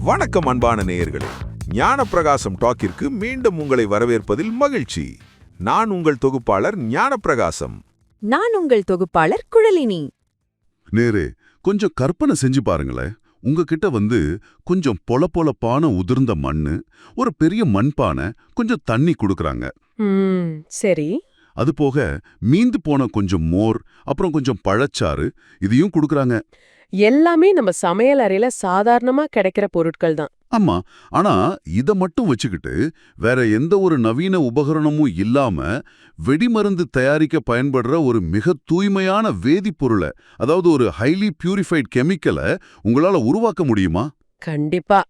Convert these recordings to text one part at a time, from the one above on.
வணக்கம் அன்பான நேயர்களே, ஞானப்பிரகாசம் டாக்கிற்கு மீண்டும் உங்களை வரவேற்பதில் மகிழ்ச்சி. நான் உங்கள் தொகுப்பாளர் ஞானப்பிரகாசம். நான் உங்கள் தொகுப்பாளர் குழலினி. நேரே கொஞ்சம் கற்பனை செஞ்சு பாருங்களேன். உங்ககிட்ட கொஞ்சம் பொலப்பொலப்பான உதிர்ந்த மண்ணு, ஒரு பெரிய மண்பானை, கொஞ்சம் தண்ணி கொடுக்கறாங்க. சரி. அது போக மீந்து போன கொஞ்சம் மோர், அப்புறம் கொஞ்சம் பழச்சாறு, இதையும் கொடுக்கறாங்க. எல்லாமே நம்ம சமையல் அறையில சாதாரணமா கிடைக்கிற பொருட்கள் தான். ஆமா, ஆனா இத மட்டும் வச்சுக்கிட்டு வேற எந்த ஒரு நவீன உபகரணமும் இல்லாம வெடிமருந்து தயாரிக்க பயன்படுற ஒரு மிக தூய்மையான வேதிப்பொருளை, அதாவது ஒரு ஹைலி பியூரிஃபைட் கெமிக்கலை உங்களால உருவாக்க முடியுமா? கண்டிப்பா.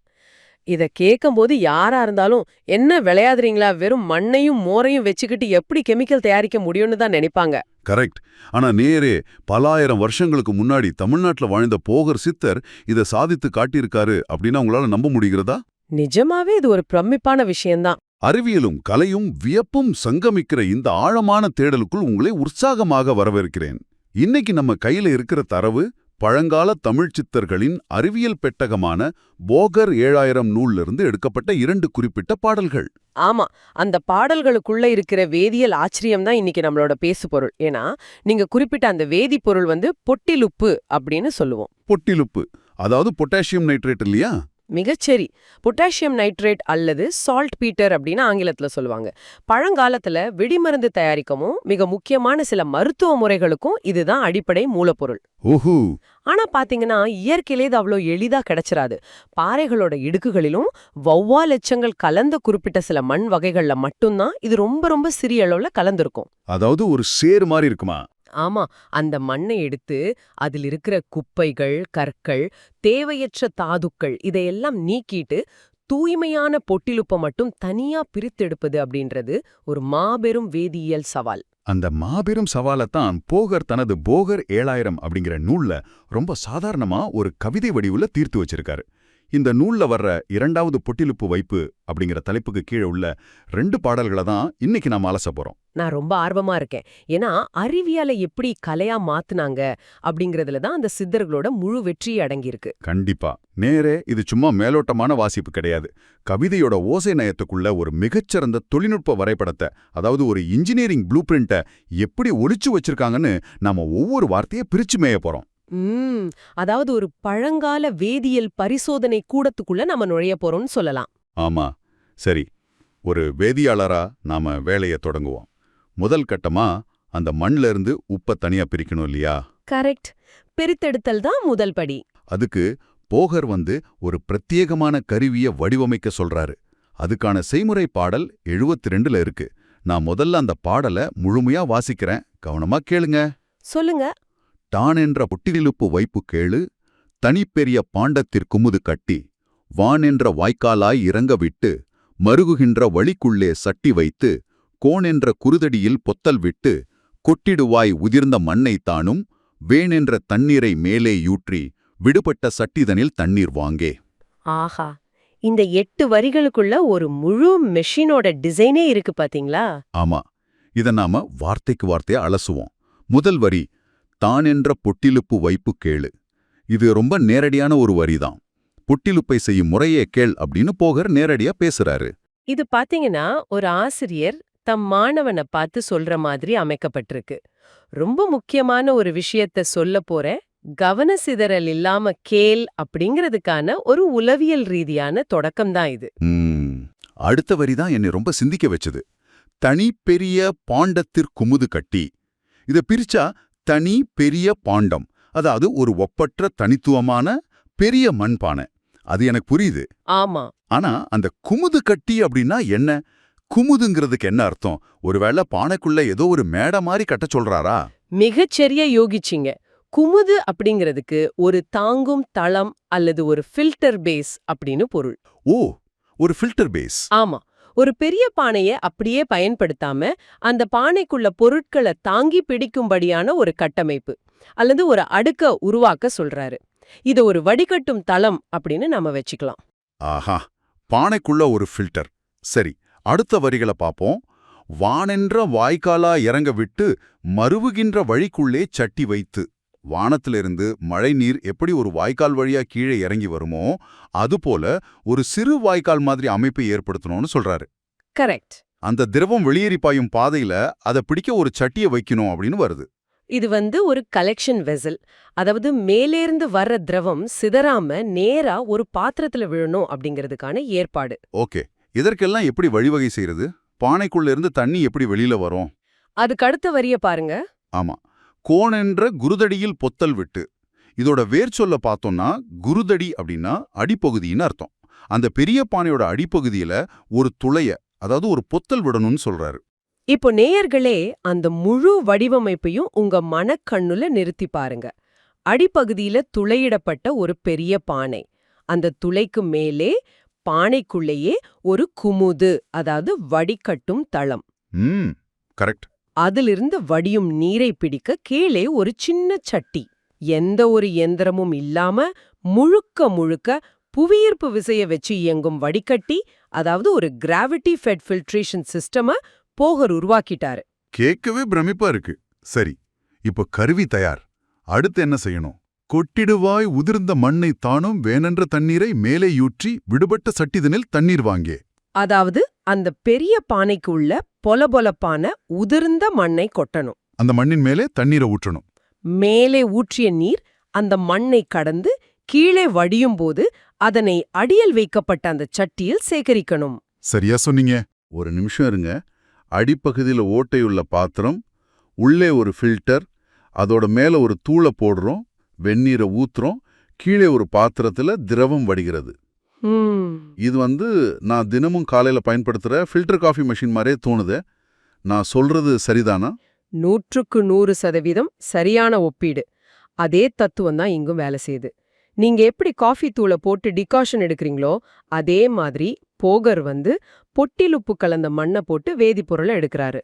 இத கேட்கும்போது யாரா இருந்தாலும் என்ன விளையாடுறீங்களா, வெறும் மண்ணையும் மோரையும் வச்சுக்கிட்டு எப்படி கெமிக்கல் தயாரிக்க முடியும்னு தான் நினைப்பாங்க. கரெக்ட். ஆனா நேரே பல ஆயிரம் வருஷங்களுக்கு முன்னாடி தமிழ்நாட்டுல வாழ்ந்த போகர் சித்தர் இதை சாதித்து காட்டியிருக்காரு அப்படின்னா உங்களால நம்ப முடிகிறதா? நிஜமாவே இது ஒரு பிரமிப்பான விஷயம்தான். அறிவியலும் கலையும் வியப்பும் சங்கமிக்கிற இந்த ஆழமான தேடலுக்குள் உங்களை உற்சாகமாக வரவேற்கிறேன். இன்னைக்கு நம்ம கையில இருக்கிற தரவு பழங்கால தமிழ் சித்தர்களின் அறிவியல் பெட்டகமான போகர் 7000 நூல்லிருந்து எடுக்கப்பட்ட 2 குறிப்பிட்ட பாடல்கள். ஆமா, அந்த பாடல்களுக்குள்ள இருக்கிற வேதியியல் ஆச்சரியம் தான் இன்னைக்கு நம்மளோட பேசுபொருள். ஏன்னா நீங்க குறிப்பிட்ட அந்த வேதிப்பொருள் பொட்டிலுப்பு அப்படின்னு சொல்லுவோம். பொட்டிலுப்பு, அதாவது பொட்டாசியம் நைட்ரேட் இல்லையா? மிகச்சரி. பொட்டாசியம் நைட்ரேட் அல்லது சால்ட் பீட்டர் அப்படின்னு ஆங்கிலத்துல சொல்லுவாங்க. பழங்காலத்துல வெடிமருந்து தயாரிக்கவும் மிக முக்கியமான சில மருத்துவ முறைகளுக்கும் இதுதான் அடிப்படை மூலப்பொருள். ஓஹோ. ஆனா பாத்தீங்கன்னா இயற்கையிலே இது அவ்வளோ எளிதா கிடைச்சிராது. பாறைகளோட இடுக்குகளிலும் வௌவால் எச்சங்கள் கலந்த குறிப்பிட்ட சில மண் வகைகள்ல மட்டும்தான் இது ரொம்ப ரொம்ப சிறிய அளவுல கலந்திருக்கும். அதாவது ஒரு சேர் மாதிரி இருக்குமா? ஆமா, அந்த மண்ணை எடுத்து அதில் இருக்கிற குப்பைகள், கற்கள், தேவையற்ற தாதுக்கள் இதையெல்லாம் நீக்கிட்டு தூய்மையான பொட்டிலுப்பை மட்டும் தனியா பிரித்தெடுப்பது அப்படின்றது ஒரு மாபெரும் வேதியியல் சவால். அந்த மாபெரும் சவாலைத்தான் போகர் தனது போகர் 7000 அப்படிங்கிற நூல்ல ரொம்ப சாதாரணமா ஒரு கவிதை வடிவுல தீர்த்து வச்சிருக்காரு. இந்த நூல்ல வர்ற 2வது பொட்டிலுப்பு வைப்பு அப்படிங்கிற தலைப்புக்கு கீழே உள்ள 2 பாடல்களை தான் இன்னைக்கு நாம அலச போறோம். நான் ரொம்ப ஆர்வமா இருக்கேன். ஏன்னா அறிவியலை எப்படி கலையா மாத்துனாங்க அப்படிங்கறதுல தான் அந்த சித்தர்களோட முழு வெற்றி அடங்கியிருக்கு. கண்டிப்பா. நேரே இது சும்மா மேலோட்டமான வாசிப்பு கிடையாது. கவிதையோட ஓசை நயத்துக்குள்ள ஒரு மிகச்சிறந்த தொழில்நுட்ப வரைபடத்தை, அதாவது ஒரு இன்ஜினியரிங் ப்ளூ பிரிண்ட்டை எப்படி ஒளிச்சு வச்சிருக்காங்கன்னு நாம ஒவ்வொரு வார்த்தையை பிரிச்சு மேய போறோம். அதாவது ஒரு பழங்கால வேதியியல் பரிசோதனை கூடத்துக்குள்ள நம்ம நுழைய போறோம்னு சொல்லலாம். ஆமா. சரி, ஒரு வேதியாளரா நாம வேலையை தொடங்குவோம். முதல் கட்டமா அந்த மண்ல இருந்து உப்பை தனியா பிரிக்கணும் இல்லையா? கரெக்ட். பிரித்தெடுத்தல் தான் முதல் படி. அதுக்கு போகர் ஒரு பிரத்யேகமான கருவியை வடிவமைக்க சொல்றாரு. அதுக்கான செய்முறை பாடல் 72ல இருக்கு. நான் முதல்ல அந்த பாடலை முழுமையா வாசிக்கிறேன், கவனமா கேளுங்க. சொல்லுங்க. டான் என்ற பொட்டிலுப்பு வைப்பு கேளு, தனிப்பெரிய பாண்டத்திற்குமுது கட்டி, வான் என்ற வாய்க்காலாய் இறங்க விட்டு, மருகுகின்ற வழிக்குள்ளே சட்டி வைத்து, கோன் என்ற குருதடியில் பொத்தல் விட்டு, கொட்டிடுவாய் உதிர்ந்த மண்ணைத் தானும், வேணென்ற தண்ணீரை மேலே யூற்றி, விடுபட்ட சட்டிதனில் தண்ணீர் வாங்கே. ஆஹா, இந்த 8 வரிகளுக்குள்ள ஒரு முழு மெஷினோட டிசைனே இருக்கு பாத்தீங்களா? ஆமா, இத நாம வார்த்தைக்கு வார்த்தையா அலசுவோம். முதல் வரி தான் என்ற பொட்டிலுப்பு வைப்பு கேளு. இது ரொம்ப நேரடியான ஒரு வரிதான். பொட்டிலுப்பை செய்யும் முறையே கேள் அப்படின்னு போகர் நேரடியா பேசுறாரு. இது பாத்தீங்கன்னா ஒரு ஆசிரியர் தம் மாணவனை பார்த்து சொல்ற மாதிரி அமைக்கப்பட்டிருக்கு. ரொம்ப முக்கியமான ஒரு விஷயத்த சொல்ல போற, கவனசிதறல் இல்லாம கேள் அப்படிங்கிறதுக்கான ஒரு உளவியல் ரீதியான தொடக்கம்தான் இது. அடுத்த வரிதான் என்னை ரொம்ப சிந்திக்க வச்சது. தனி பெரிய பாண்டத்திற்குமுது கட்டி. இத பிரிச்சா தனி பெரிய பாண்டம், அதாவது ஒரு ஒப்பற்ற தனித்துவமான பெரிய மண்பானை. அது எனக்கு புரியுது. ஆமா. ஆனா அந்த குமுது கட்டி அப்படின்னா என்ன? குமுதுங்கிறதுக்கு என்ன அர்த்தம்? ஒருவேளை பானைக்குள்ள ஏதோ ஒரு மேடை மாதிரி கட்ட சொல்றாரா? மிகச்சரியா யோகிச்சிங்க. குமுது அப்படிங்கிறதுக்கு ஒரு தாங்கும் தளம் அல்லது ஒரு ஃபில்டர் பேஸ் அப்படின்னு பொருள். ஓ, ஒரு ஃபில்டர் பேஸ். ஆமா, ஒரு பெரிய பானைய அப்படியே பயன்படுத்தாம அந்த பானைக்குள்ள பொருட்களை தாங்கி பிடிக்கும்படியான ஒரு கட்டமைப்பு அல்லது ஒரு அடுக்க உருவாக்க சொல்றாரு. இத ஒரு வடிகட்டும் தளம் அப்படின்னு நாம வச்சுக்கலாம். ஆஹா, பானைக்குள்ள ஒரு ஃபில்டர். சரி, அடுத்த வரிகளை பாப்போம். வானென்ற வாய்க்காலா இறங்க விட்டு மருவுகின்ற வழிக்குள்ளே சட்டி வைத்து. வானத்திலிருந்து மழை நீர் எப்படி ஒரு வாய்க்கால் வழியா கீழே இறங்கி வருமோ அதுபோல ஒரு சிறு வாய்க்கால் மாதிரி அமைப்பை ஏற்படுத்தணும்னு சொல்றாரு. கரெக்ட். அந்த திரவம் வெளியேறி பாயும் பாதையில அதை பிடிக்க ஒரு சட்டியை வைக்கணும் அப்படின்னு வருது. இது ஒரு கலெக்ஷன் வெசல். அதாவது மேலேருந்து வர்ற திரவம் சிதறாம நேரா ஒரு பாத்திரத்துல விழணும் அப்படிங்கிறதுக்கான ஏற்பாடு. ஓகே, இதற்கெல்லாம் எப்படி வழிவகை செய்யறது? பானைக்குள்ள இருந்து தண்ணி எப்படி வெளியில வரும்? அதுக்கு அடுத்த வரிய பாருங்க. ஆமா, கோணென்ற குருதடியில் பொத்தல் விட்டு. இதோட வேர் சொல்ல பார்த்தோம்னா குருதடி அப்படின்னா அடிப்பகுதின்னு அர்த்தம். அந்த பெரிய பானையோட அடிப்பகுதியில ஒரு துளைய, அதாவது ஒரு பொத்தல் விடணும்னு சொல்றாரு. இப்போ நேயர்களே, அந்த முழு வடிவமைப்பையும் உங்க மனக்கண்ணுல நிறுத்தி பாருங்க. அடிப்பகுதியில துளையிடப்பட்ட ஒரு பெரிய பானை. அந்த துளைக்கு மேலே பானைக்குள்ளேயே ஒரு குமுது, அதாவது வடிகட்டும் தளம். கரெக்ட். அதிலிருந்து வடியும் நீரை பிடிக்க கீழே ஒரு சின்ன சட்டி. எந்த ஒரு எந்திரமும் இல்லாம முழுக்க முழுக்க புவியீர்ப்பு விசைய வச்சு இயங்கும் வடிகட்டி, அதாவது ஒரு கிராவிட்டி ஃபெட் ஃபில்ட்ரேஷன் சிஸ்டம போகர் உருவாக்கிட்டாரு. கேட்கவே பிரமிப்பா இருக்கு. சரி, இப்ப கருவி தயார். அடுத்து என்ன செய்யணும்? கொட்டிடுவாய் உதிர்ந்த மண்ணை தானும் வேனென்ற தண்ணீரை மேலே யூற்றி விடுபட்ட சட்டிதனில் தண்ணீர் வாங்கே. அதாவது அந்த பெரிய பானைக்கு உள்ள பொலபொலப்பான உதிர்ந்த மண்ணை கொட்டணும். அந்த மண்ணின் மேலே தண்ணீரை ஊற்றணும். மேலே ஊற்றிய நீர் அந்த மண்ணை கடந்து கீழே வடியும் போது அதனை அடியில் வைக்கப்பட்ட அந்த சட்டியில் சேகரிக்கணும். சரியா சொன்னீங்க. ஒரு நிமிஷம் இருங்க. அடிப்பகுதியில் ஓட்டையுள்ள பாத்திரம், உள்ளே ஒரு ஃபில்டர், அதோட மேல ஒரு தூளை போடுறோம், வெந்நீரை ஊத்துறோம், கீழே ஒரு பாத்திரத்துல திரவம் வடிகிறது. இது நான் தினமும் காலையில பயன்படுத்துற ஃபில்டர் காஃபி மெஷின் மாதிரியே தோணுது. நான் சொல்றது சரிதானா? 100% சரியான ஒப்பீடு. அதே தத்துவம் தான் இங்கும் வேலை செய்யுது. நீங்க எப்படி காஃபி தூளை போட்டு டிகாஷன் எடுக்கிறீங்களோ அதே மாதிரி போகர் பொட்டிலுப்பு கலந்த மண்ணை போட்டு வேதிப்பொருளை எடுக்கிறாரு.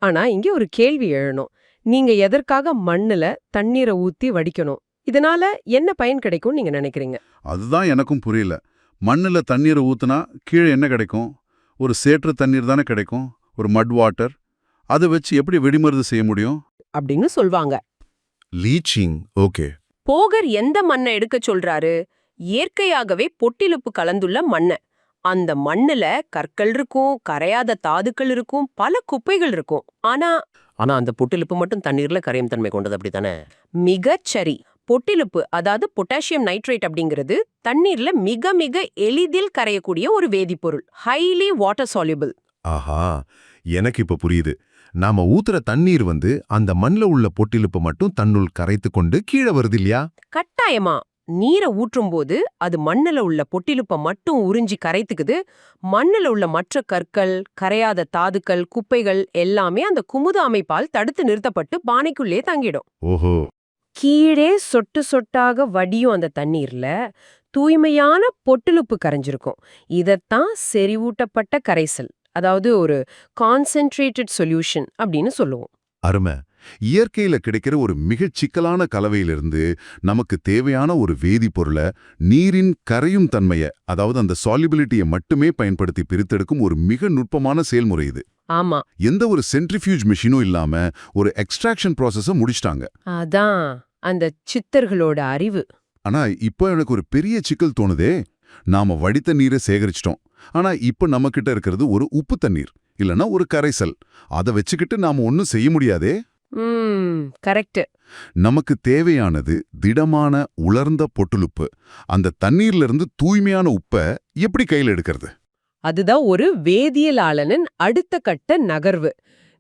ஆனா இங்க ஒரு கேள்வி எழணும். நீங்க எதற்காக மண்ணுல தண்ணீரை ஊத்தி வடிக்கணும்? இதனால என்ன பயன் கிடைக்கும் நீங்க நினைக்கிறீங்க? அதுதான் எனக்கும் புரியல. மண்ணுல தண்ணீரை ஊத்துனா கீழே என்ன கிடைக்கும்? ஒரு சேற்று தண்ணீர் தானே கிடைக்கும், ஒரு மட் வாட்டர். அதை வச்சு எப்படி வெடிமருந்து செய்ய முடியும் அப்படின்னு சொல்வாங்க. லீச்சிங். ஓகே. போகர் எந்த மண்ணை எடுக்க சொல்றாரு? இயற்கையாகவே பொட்டிலுப்பு கலந்துள்ள மண்ணை. அந்த மண்ணுல கற்கள் இருக்கும், கரையாத தாதுக்கள் இருக்கும், பல குப்பைகள் இருக்கும். ஆனா அந்த பொட்டிலுப்பு மட்டும் தண்ணீர்ல கரையும் தன்மை கொண்டது, அப்படித்தானே? மிகச்சரி. பொட்டிலுப்பு, அதாவது பொட்டாசியம் நைட்ரேட் அப்படிங்கிறது தண்ணீர்ல மிக மிக எளிதில் கரையக்கூடிய ஒரு வேதிப்பொருள். Highly water soluble. ஆஹா, எனக்கு இப்ப புரியுது. நாம ஊத்துற தண்ணீர் அந்த மண்ல உள்ள பொட்டிலுப்பு மட்டும் தன்னுள் கரைத்து கொண்டு கீழே வருது இல்லையா? கட்டாயமா. நீரை ஊற்றும்போது அது மண்ணுல உள்ள பொட்டிலுப்ப மட்டும் உறிஞ்சி கரைத்துக்குது. மண்ணுல உள்ள மற்ற கற்கள், கரையாத தாதுக்கள், குப்பைகள் எல்லாமே அந்த குமுத அமைப்பால் தடுத்து நிறுத்தப்பட்டு பானைக்குள்ளே தங்கிடும். ஓஹோ. கீழே சொட்டு சொட்டாக வடியும் அந்த தண்ணீர்ல தூய்மையான பொட்டிலுப்பு கரைஞ்சிருக்கும். இதத்தான் செறிவூட்டப்பட்ட கரைசல், அதாவது ஒரு கான்சென்ட்ரேட்டட் சொல்யூஷன் அப்படின்னு சொல்லுவோம். அருமை. இயற்கையில கிடைக்கிற ஒரு மிகச் சிக்கலான கலவையிலிருந்து நமக்கு தேவையான ஒரு வேதிப்பொருளை நீரின் கரையும் தன்மையை, அதாவது அந்த சால்யூபிலிட்டியை மட்டுமே பயன்படுத்தி பிரித்தெடுக்கும் ஒரு மிக நுட்பமான செயல்முறை இது. ஆமா. எந்த ஒரு சென்ட்ரிஃபியூஜ் மிஷினும் இல்லாம ஒரு எக்ஸ்ட்ராக்ஷன் ப்ராசஸை முடிச்சிட்டாங்க. அதான் அந்த சித்தர்களோட அறிவு. ஆனா இப்போ எனக்கு ஒரு பெரிய சிக்கல் தோணுதே. நாம வடித்த நீரை சேகரிச்சிட்டோம். ஆனா இப்ப நம்ம கிட்ட இருக்கிறது ஒரு உப்பு தண்ணீர், இல்லனா ஒரு கரைசல். அதை வச்சுக்கிட்டு நாம ஒன்னும் செய்ய முடியாதே. கரெக்ட். நமக்கு தேவையானது திடமான உலர்ந்த பொட்டுலுப்பு. அந்த தண்ணீர்ல இருந்து தூய்மையான உப்பை எப்படி கையில் எடுக்கிறது? அதுதான் ஒரு வேதியியலாளனின் அடுத்த கட்ட நகர்வு.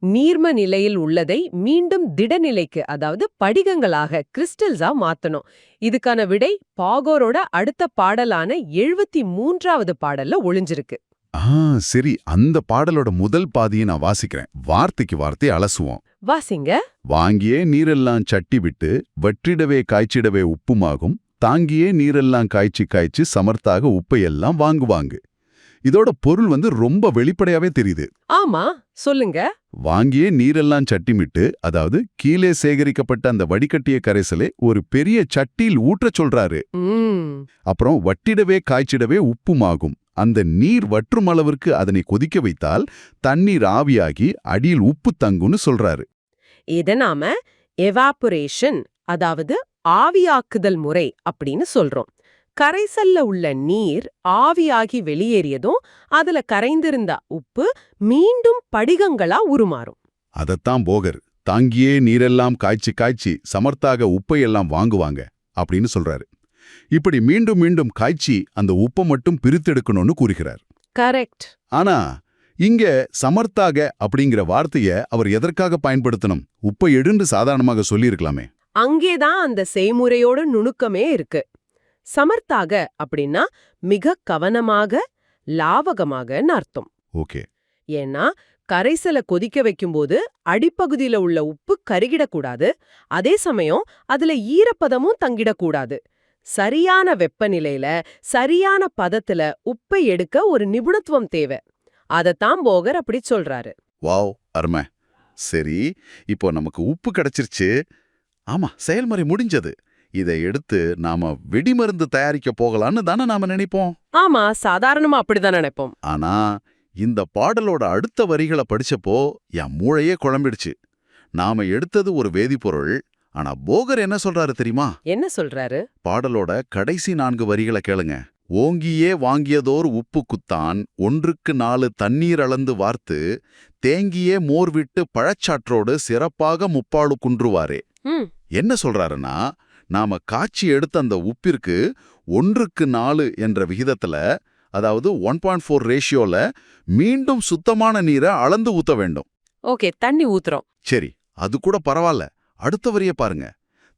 நீர்ம நிலையில் உள்ளதை மீண்டும் திடநிலைக்கு, அதாவது படிகங்களாக, கிறிஸ்டல்ஸா மாத்தணும். இதுக்கான விடை பாகோரோட அடுத்த பாடலான 73வது பாடல்ல ஒளிஞ்சிருக்கு. சரி, அந்த பாடலோட முதல் பாதியை நான் வாசிக்கிறேன். வார்த்தைக்கு வார்த்தை அலசுவோம். வாசிங்க. வாங்கியே நீரெல்லாம் சட்டி விட்டு வற்றிடவே காய்ச்சிடவே உப்புமாகும், தாங்கியே நீரெல்லாம் காய்ச்சி காய்ச்சி சமர்த்தாக உப்பையெல்லாம் வாங்குவாங்க. இதோட பொருள் ரொம்ப வெளிப்படையாவே தெரியுது. ஆமா, சொல்லுங்க. வாங்கியே நீரெல்லாம் சட்டிமிட்டு, அதாவது கீழே சேகரிக்கப்பட்ட அந்த வடிகட்டிய கரைசலை ஒரு பெரிய சட்டியில் ஊற்றச் சொல்றாரு. அப்புறம் வட்டிடவே காய்ச்சிடவே உப்புமாகும், அந்த நீர் வற்றும் அளவிற்கு அதனை கொதிக்க வைத்தால் தண்ணீர் ஆவியாகி அடியில் உப்பு தங்குன்னு சொல்றாரு. இத நாம எவாபரேஷன், அதாவது ஆவியாக்குதல் முறை அப்படின்னு சொல்றோம். கரைசல்ல உள்ள நீர் ஆவியாகி வெளியேறியதும் அதுல கரைந்திருந்த உப்பு மீண்டும் படிகங்களா உருமாறும். அதத்தான் போகர் தாங்கியே நீரெல்லாம் காய்ச்சி காய்ச்சி சமர்த்தாக உப்பையெல்லாம் வாங்குவாங்க அப்படின்னு சொல்றாரு. இப்படி மீண்டும் மீண்டும் காய்ச்சி அந்த உப்பை மட்டும் பிரித்தெடுக்கணும்னு கூறுகிறார். கரெக்ட். ஆனா இங்க சமர்த்தாக அப்படிங்கிற வார்த்தைய அவர் எதற்காக பயன்படுத்தணும்? உப்பை எடுன்னு சாதாரணமாக சொல்லியிருக்கலாமே. அங்கேதான் அந்த செய்முறையோட நுணுக்கமே இருக்கு. சமர்த்தாக அப்படின்னா மிக கவனமாக, லாவகமாகன்னு அர்த்தம். ஓகே. ஏன்னா கரைசலை கொதிக்க வைக்கும்போது அடிப்பகுதியில உள்ள உப்பு கருகிடக்கூடாது, அதே சமயம் அதுல ஈரப்பதமும் தங்கிடக்கூடாது. சரியான வெப்பநிலையில சரியான பதத்துல உப்பை எடுக்க ஒரு நிபுணத்துவம் தேவை. அதத்தான் போகர் அப்படி சொல்றாரு. வாவ், அருமை. சரி, இப்போ நமக்கு உப்பு கிடைச்சிருச்சு. ஆமா, செயல்முறை முடிஞ்சது. இதை எடுத்து நாம வெடிமருந்து தயாரிக்க போகலான்னு தானே நாம நினைப்போம். ஆமா, சாதாரணமா அப்படிதான் நினைப்போம். ஆனா இந்த பாடலோட அடுத்த வரிகளை படிச்சப்போ என் மூளையே குழம்பிடுச்சு. நாம எடுத்தது ஒரு வேதிப்பொருள். ஆனா போகர் என்ன சொல்றாரு தெரியுமா? என்ன சொல்றாரு? பாடலோட கடைசி 4 வரிகளை கேளுங்க. ஓங்கியே வாங்கியதோர் உப்பு குத்தான், 1க்கு 4 தண்ணீர் அளந்து வார்த்து, தேங்கியே மோர் விட்டு பழச்சாற்றோடு சிறப்பாக முப்பாடு குன்றுவாரே. என்ன சொல்றாருன்னா, நாம காய்ச்சி எடுத்த அந்த உப்பிற்கு 1க்கு 4 என்ற விகிதத்துல, அதாவது 1.4 ரேஷியோல மீண்டும் சுத்தமான நீரை அளந்து ஊத்த வேண்டும். ஓகே, தண்ணி ஊத்துறோம். சரி, அது கூட பரவாயில்ல. அடுத்த வரியை பாருங்க.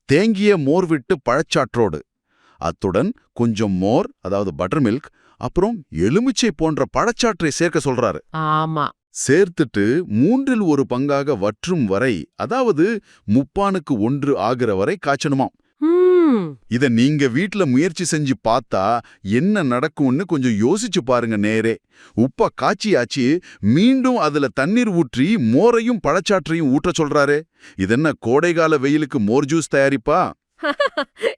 தேங்கிய மோர் விட்டு பழச்சாற்றோடு, அத்துடன் கொஞ்சம் மோர், அதாவது பட்டர் மில்க், அப்புறம் எலுமிச்சை போன்ற பழச்சாற்றை சேர்க்க சொல்றாரு. ஆமா. சேர்த்துட்டு 3ல் 1 பங்காக வற்றும் வரை, அதாவது 3க்கு 1 ஆகிற வரை காய்ச்சணுமாம். இத நீங்க வீட்ல முயற்சி செஞ்சு பார்த்தா என்ன நடக்கும்னு கொஞ்சம் யோசிச்சு பாருங்க. நேரே உப்ப காய்ச்சியாச்சு, மீண்டும் அதுல தண்ணீர் ஊற்றி மோரையும் பழச்சாற்றையும் ஊற்ற சொல்றாரு. இதென்ன கோடைகால வெயிலுக்கு மோர் ஜூஸ் தயாரிப்பா?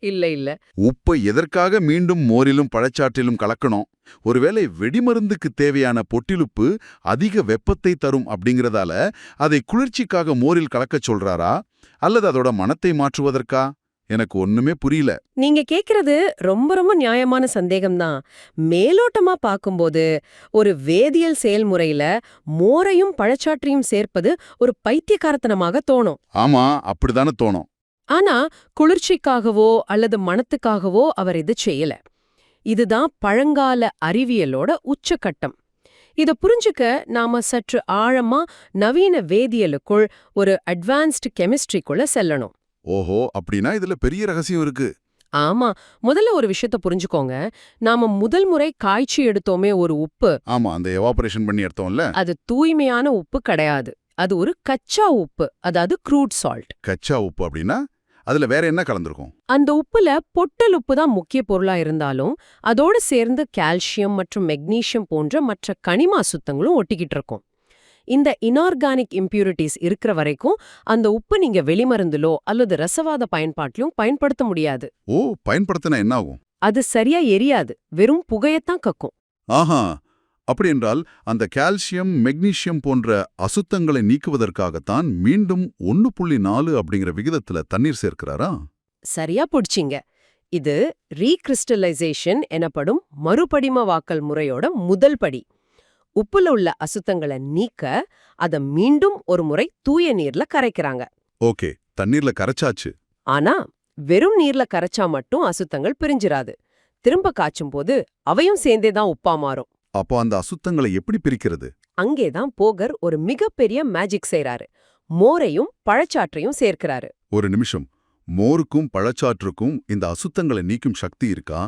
இல்ல இல்ல. உப்பை எதற்காக மீண்டும் மோரிலும் பழச்சாற்றிலும் கலக்கணும்? ஒருவேளை வெடிமருந்துக்கு தேவையான பொட்டிலுப்பு அதிக வெப்பத்தை தரும் அப்படிங்கறதால அதை குளிர்ச்சிக்காக மோரில் கலக்கச் சொல்றாரா, அல்லது அதோட மனத்தை மாற்றுவதற்கா? எனக்கு ஒண்ணுமே புரியல. நீங்க கேக்குறது ரொம்ப ரொம்ப நியாயமான சந்தேகம்தான். மேலோட்டமா பாக்கும்போது ஒரு வேதியியல் செயல்முறையில மோரையும் பழச்சாற்றையும் சேர்ப்பது ஒரு பைத்தியக்காரத்தனமாக தோணும். ஆமா, அப்படிதானே தோணும். ஆனா குளிர்ச்சிக்காகவோ அல்லது மணத்துக்காகவோ அவர் இது செய்யல. இதுதான் பழங்கால அறிவியலோட உச்சக்கட்டம். இத புரிஞ்சுக்க நாம சற்று ஆழமா நவீன வேதியியலுக்குள், ஒரு அட்வான்ஸ்டு கெமிஸ்ட்ரிக்குள்ள செல்லணும். ஓஹோ, அப்படின்னா இதுல பெரிய ரகசியம் இருக்கு. ஆமா, முதல்ல ஒரு விஷயத்த புரிஞ்சுக்கோங்க. நாம முதல் முறை காய்ச்சி எடுத்தோமே ஒரு உப்பு, ஆமா, அந்த எவாபரேஷன் பண்ணி எடுத்தோம்ல, அது தூய்மையான உப்பு கிடையாது. அது ஒரு கச்சா உப்பு, அதாவது க்ரூட் சால்ட். கச்சா உப்பு அப்படின்னா அதுல வேற என்ன கலந்துருக்கும்? அந்த உப்புல பொட்டல் உப்பு தான் முக்கிய பொருளா இருந்தாலும் அதோடு சேர்ந்து கால்சியம் மற்றும் மெக்னீசியம் போன்ற மற்ற கனிம அசுத்தங்களும் ஒட்டிக்கிட்டு இருக்கும். இந்த இன்ஆர்கானிக் இம்பியூரிட்டிஸ் இருக்கிற வரைக்கும் அந்த உப்பு நீங்க வெளிமருந்துலோ அல்லது ரசவாத பயன்பாட்டிலும் பயன்படுத்த முடியாது. ஓ, பயன்படுத்தினா என்ன ஆகும்? அது சரியா எரியாது, வெறும் புகையத்தான் கக்கும். ஆஹா, அப்படி என்றால் அந்த கால்சியம் மெக்னீசியம் போன்ற அசுத்தங்களை நீக்குவதற்காகத்தான் மீண்டும் 1.4 அப்படிங்கிற விகிதத்துல தண்ணீர் சேர்க்கிறாரா? சரியா புடிச்சிங்க. இது ரீகிறிஸ்டலைசேஷன் எனப்படும் மறுபடிமவாக்கல் முறையோட முதல் படி. உப்புல உள்ள அசுத்தங்களை நீக்க அத மீண்டும் ஒரு முறை தூய நீர்ல கரைக்கிறாங்க. ஓகே, தண்ணீர்ல கரைச்சாச்சு. ஆனா வெறும் நீர்ல கரைச்சா மட்டும் அசுத்தங்கள் பிரிஞ்சிராது. திரும்ப காய்ச்சும் போது அவையும் சேர்ந்தேதான் உப்பா மாறும். அப்போ அந்த அசுத்தங்களை எப்படி பிரிக்கிறது? அங்கேதான் போகர் ஒரு மிகப்பெரிய மேஜிக் செய்றாரு. மோரையும் பழச்சாற்றையும் சேர்க்கிறாரு. ஒரு நிமிஷம், மோருக்கும் பழச்சாற்றுக்கும் இந்த அசுத்தங்களை நீக்கும் சக்தி இருக்கா?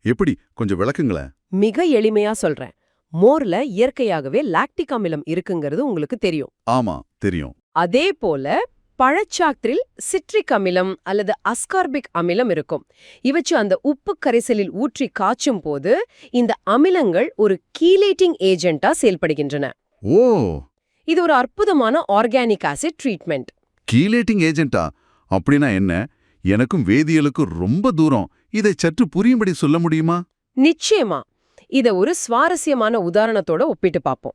எப்படி, கொஞ்சம் விளக்குங்களேன். மிக எளிமையா சொல்றேன். மோர்ல இயற்கையாகவே லாக்டிக் அமிலம் இருக்குங்கிறது உங்களுக்கு தெரியும். ஆமா, தெரியும். அதே போல பழச்சாற்றில் சிட்ரிக் அமிலம் அல்லது அஸ்கார்பிக் அமிலம் இருக்கும். இவற்றை அந்த உப்பு கரைசலில் ஊற்றி காய்ச்சும் போது இந்த அமிலங்கள் ஒரு கீலேட்டிங் ஏஜென்ட்டா செயல்படுகின்றன. ஓ, இது ஒரு அற்புதமான ஆர்கானிக் ஆசிட் ட்ரீட்மெண்ட். கீலேட்டிங் ஏஜென்ட்டா? அப்படின்னா என்ன? எனக்கும் வேதியியலுக்கும் ரொம்ப தூரம். இதை சற்று புரியும்படி சொல்ல முடியுமா? நிச்சயமா. இத ஒரு சுவாரஸ்யமான உதாரணத்தோட ஒப்பிட்டு பார்ப்போம்.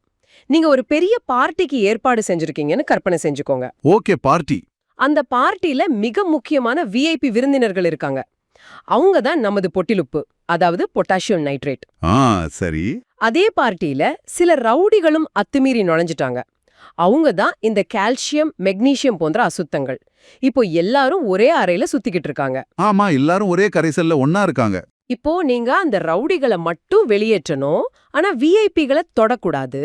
நீங்க ஒரு பெரிய பார்ட்டிக்கு ஏற்பாடு செஞ்சிருக்கீங்கன்னு கற்பனை செஞ்சுக்கோங்க. Okay, party. அந்த பார்ட்டில மிக முக்கியமான விஐபி விருந்தினர்கள் இருக்காங்க. அவங்க தான் நமது பொட்டிலுப்பு, அதாவது பொட்டாசியம் நைட்ரேட். சரி. அதே பார்ட்டியில சில ரவுடிகளும் அத்துமீறி நுழைஞ்சிட்டாங்க. அவங்க தான் இந்த கால்சியம், மெக்னீசியம் போன்ற அசுத்தங்கள். இப்போ எல்லாரும் ஒரே அறையில சுத்திக்கிட்டு இருக்காங்க. ஆமா, எல்லாரும் ஒரே கரைசல்ல ஒன்னா இருக்காங்க. இப்போ நீங்க அந்த ரவுடிகளை மட்டும் வெளியேற்றணும், ஆனா விஐபிகளை தொடக்கூடாது.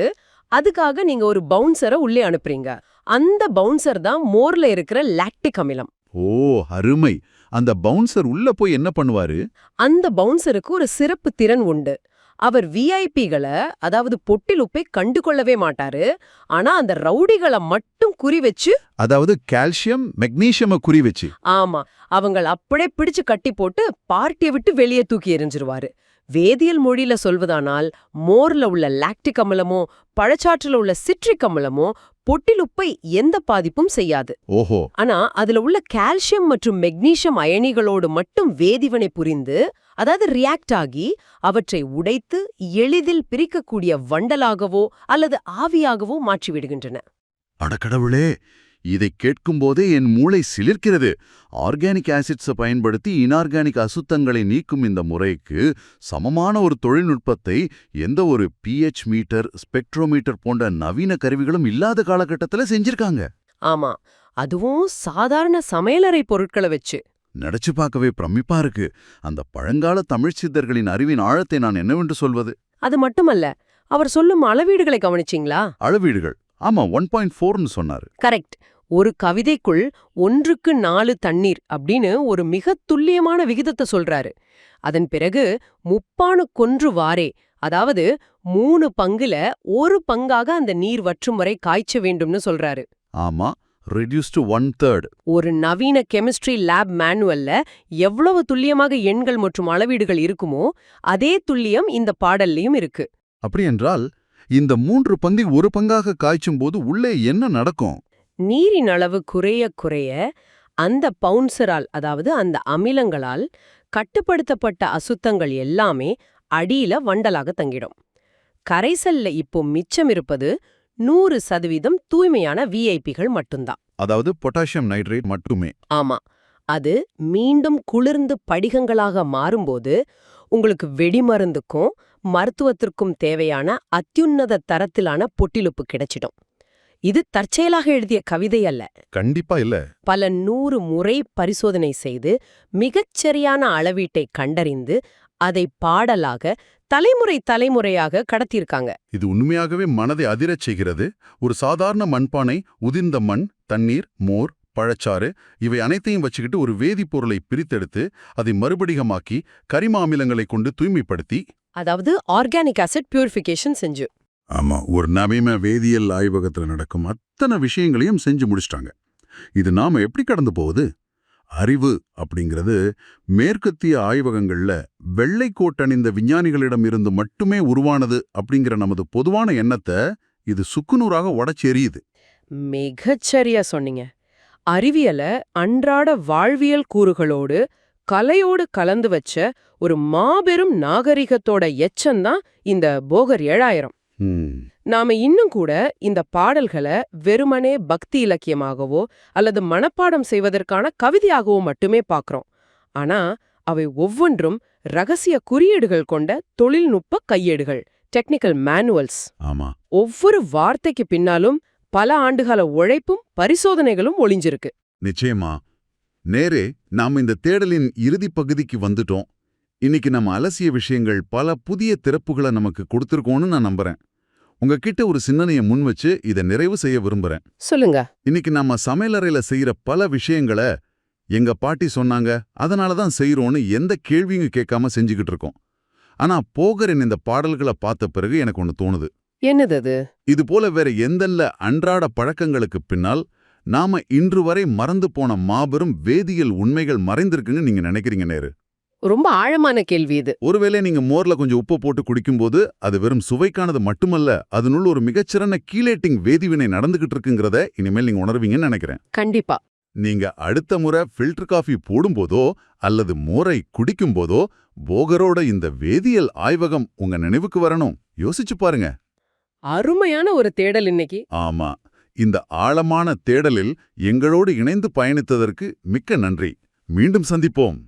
அதுக்காக நீங்க ஒரு பவுன்சரை உள்ளே அனுப்புறீங்க. அந்த பவுன்சர் தான் மோர்ல இருக்கிற லாக்டிக் அமிலம். ஓ, அருமை. அந்த பவுன்சர் உள்ள போய் என்ன பண்ணுவாரு? அந்த பவுன்சருக்கு ஒரு சிறப்பு திறன் உண்டு. அவர் விஐபிகளை, அதாவது பொட்டிலுப்பை கண்டுகொள்ளவே மாட்டாரு. ஆனா அந்த ரவுடிகளை மட்டும் குறி வச்சு, அதாவது கால்சியம், மெக்னீசியம் குறி வச்சு. ஆமா, அவங்கள அப்படியே பிடிச்சு கட்டி போட்டு பார்ட்டியை விட்டு வெளியே தூக்கி எறிஞ்சிருவாரு. வேதியியல் மொழியில சொல்வதானால், மோர்ல உள்ள லாக்டிக் அமிலமோ பழச்சாற்றுல உள்ள சிட்ரிக் அமிலமோ பொட்டிலுப்பை எந்த பாதிப்பும் செய்யாது. ஓஹோ. ஆனா அதுல உள்ள கால்சியம் மற்றும் மெக்னீசியம் அயனிகளோடு மட்டும் வேதிவினை புரிந்து, அதாவது ரியாக்ட் ஆகி, அவற்றை உடைத்து எளிதில் பிரிக்கக்கூடிய வண்டலாகவோ அல்லது ஆவியாகவோ மாற்றிவிடுகின்றன. அடக்கடவுளே, இதை கேட்கும்போதே என் மூளை சிலிர்க்கிறது. ஆர்கானிக் ஆசிட்ஸை பயன்படுத்தி இன்ஆர்கானிக் அசுத்தங்களை நீக்கும் இந்த முறைக்கு சமமான ஒரு தொழில்நுட்பத்தை எந்த ஒரு pH மீட்டர், ஸ்பெக்ட்ரோமீட்டர் போன்ற நவீன கருவிகளும் இல்லாத காலகட்டத்துல செஞ்சிருக்காங்க. ஆமா, அதுவும் சாதாரண சமையலறை பொருட்களை வச்சு. நினைச்சு பார்க்கவே பிரமிப்பா இருக்கு. அந்த பழங்கால தமிழ்ச் சித்தர்களின் அறிவின் ஆழத்தை நான் என்னவென்று சொல்வது? அது மட்டுமல்ல, அவர் சொல்லும் அளவீடுகளை கவனிச்சிங்களா? அளவீடுகள். ஆமா, 1.4ன்னு சொன்னாரு. கரெக்ட். ஒரு கவிதைக்குள் 1க்கு 4 தண்ணீர் அப்படின்னு ஒரு மிக துல்லியமான விகிதத்தை சொல்றாரு. அதன் பிறகு 3 வாரே, அதாவது 3 பங்குல 1 பங்காக அந்த நீர் வற்றும் வரை காய்ச்ச வேண்டும்னு சொல்றாரு. ஆமா, reduced to 1/3. ஒரு நவீன கெமிஸ்ட்ரி லேப் மேனுவல்ல எவ்வளவு துல்லியமாக எண்கள் மற்றும் அளவீடுகள் இருக்குமோ அதே துல்லியம் இந்த பாடல்லையும் இருக்கு. அப்படி என்றால் இந்த 3 பங்கில் 1 பங்காக காய்ச்சும் போது உள்ளே என்ன நடக்கும்? நீரின் அளவு குறைய குறைய அந்த பவுன்சரால், அதாவது அந்த அமிலங்களால் கட்டுப்படுத்தப்பட்ட அசுத்தங்கள் எல்லாமே அடியில வண்டலாக தங்கிடும். கரைசல்ல இப்போ மிச்சம் இருப்பது 100% தூய்மையான விஐபிகள் மட்டும்தான். அதாவது பொட்டாசியம் நைட்ரேட் மட்டுமே. ஆமா, அது மீண்டும் குளிர்ந்து படிகங்களாக மாறும்போது உங்களுக்கு வெடிமருந்துக்கும் மருத்துவத்திற்கும் தேவையான அத்யுன்னத தரத்திலான பொட்டிலுப்பு கிடைச்சிடும். இது தற்செயலாக எழுதிய கவிதை அல்ல. கண்டிப்பா இல்ல. பல 100 முறை பரிசோதனை செய்து மிகச்சரியான அளவீட்டை கண்டறிந்து அதை பாடலாக தலைமுறையாக கடத்தியிருக்காங்க. இது உண்மையாகவே மனதை அதிரச் செய்கிறது. ஒரு சாதாரண மண்பானை, உதிர்ந்த மண், தண்ணீர், மோர், பழச்சாறு இவை அனைத்தையும் வச்சுக்கிட்டு ஒரு வேதிப்பொருளை பிரித்தெடுத்து அதை மறுபடிகமாக்கி கரிம அமிலங்களை கொண்டு தூய்மைப்படுத்தி, அதாவது ஆர்கானிக் ஆசிட் பியூரிஃபிகேஷன் செஞ்சு. ஆமா, ஒரு நவீன வேதியியல் ஆய்வகத்துல நடக்கும் அத்தனை விஷயங்களையும் செஞ்சு முடிச்சிட்டாங்க. இது நாம எப்படி கடந்து போகுது? அறிவு அப்படிங்கிறது மேற்கத்திய ஆய்வகங்கள்ல வெள்ளை கோட்டணிந்த விஞ்ஞானிகளிடம் இருந்து மட்டுமே உருவானது அப்படிங்கிற நமது பொதுவான எண்ணத்தை இது சுக்குநூறாக உடைச்சு எறியுது. மிகச்சரியா சொன்னீங்க. அறிவியல அன்றாட வாழ்வியல் கூறுகளோடு கலையோடு கலந்து வச்ச ஒரு மாபெரும் நாகரிகத்தோட எச்சம்தான் இந்த போகர் 7000. நாம இன்னும் கூட இந்த பாடல்களை வெறுமனே பக்தி இலக்கியமாகவோ அல்லது மனப்பாடம் செய்வதற்கான கவிதையாகவோ மட்டுமே பார்க்கறோம். ஆனா அவை ஒவ்வொன்றும் ரகசிய குறியீடுகள் கொண்ட தொழில்நுட்ப கையேடுகள், டெக்னிக்கல் மேனுவல்ஸ். ஆமா, ஒவ்வொரு வார்த்தைக்கு பின்னாலும் பல ஆண்டுகால உழைப்பும் பரிசோதனைகளும் ஒளிஞ்சிருக்கு. நிச்சயமா. நேரே நாம இந்த தேடலின் இறுதி பகுதிக்கு வந்துட்டோம். இன்னைக்கு நம்ம அலசிய விஷயங்கள் பல புதிய திறப்புகளை நமக்கு கொடுத்திருக்கோம்னு நான் நம்புறேன். உங்ககிட்ட ஒரு சிந்தனையை முன் வச்சு இதை நிறைவு செய்ய விரும்புறேன். சொல்லுங்க. இன்னைக்கு நம்ம சமையலறையில செய்யற பல விஷயங்களை எங்க பாட்டி சொன்னாங்க, அதனாலதான் செய்யறோம்னு எந்த கேள்வியும் கேட்காம செஞ்சுக்கிட்டு இருக்கோம். ஆனா போகரின் இந்த பாடல்களை பார்த்த பிறகு எனக்கு ஒண்ணு தோணுது. என்னது அது? இது போல வேற எந்தெல்ல அன்றாட பழக்கங்களுக்கு பின்னால் நாம இன்று வரை மறந்து போன மாபெரும் வேதியியல் உண்மைகள் மறைந்திருக்குன்னு நீங்க நினைக்கிறீங்க நேரு? ரொம்ப ஆழமான கேள்வி இது. ஒருவேளை நீங்க மோர்ல கொஞ்சம் உப்பு போட்டு குடிக்கும்போது அது வெறும் சுவைக்கானது மட்டுமல்ல, அதனுள் ஒரு மிகச்சிறந்த கீலேட்டிங் வேதிவினை நடந்துகிட்டு இருக்குங்கிறத இனிமேல் நீங்க உணர்வீங்கன்னு நினைக்கிறேன். கண்டிப்பா. நீங்க அடுத்த முறை ஃபில்டர் காஃபி போடும்போதோ அல்லது மோரை குடிக்கும்போதோ போகரோட இந்த வேதியியல் ஆய்வகம் உங்க நினைவுக்கு வரணும். யோசிச்சு பாருங்க. அருமையான ஒரு தேடல் இன்னைக்கு. ஆமா, இந்த ஆழமான தேடலில் எங்களோடு இணைந்து பயணித்ததற்கு மிக்க நன்றி. மீண்டும் சந்திப்போம்.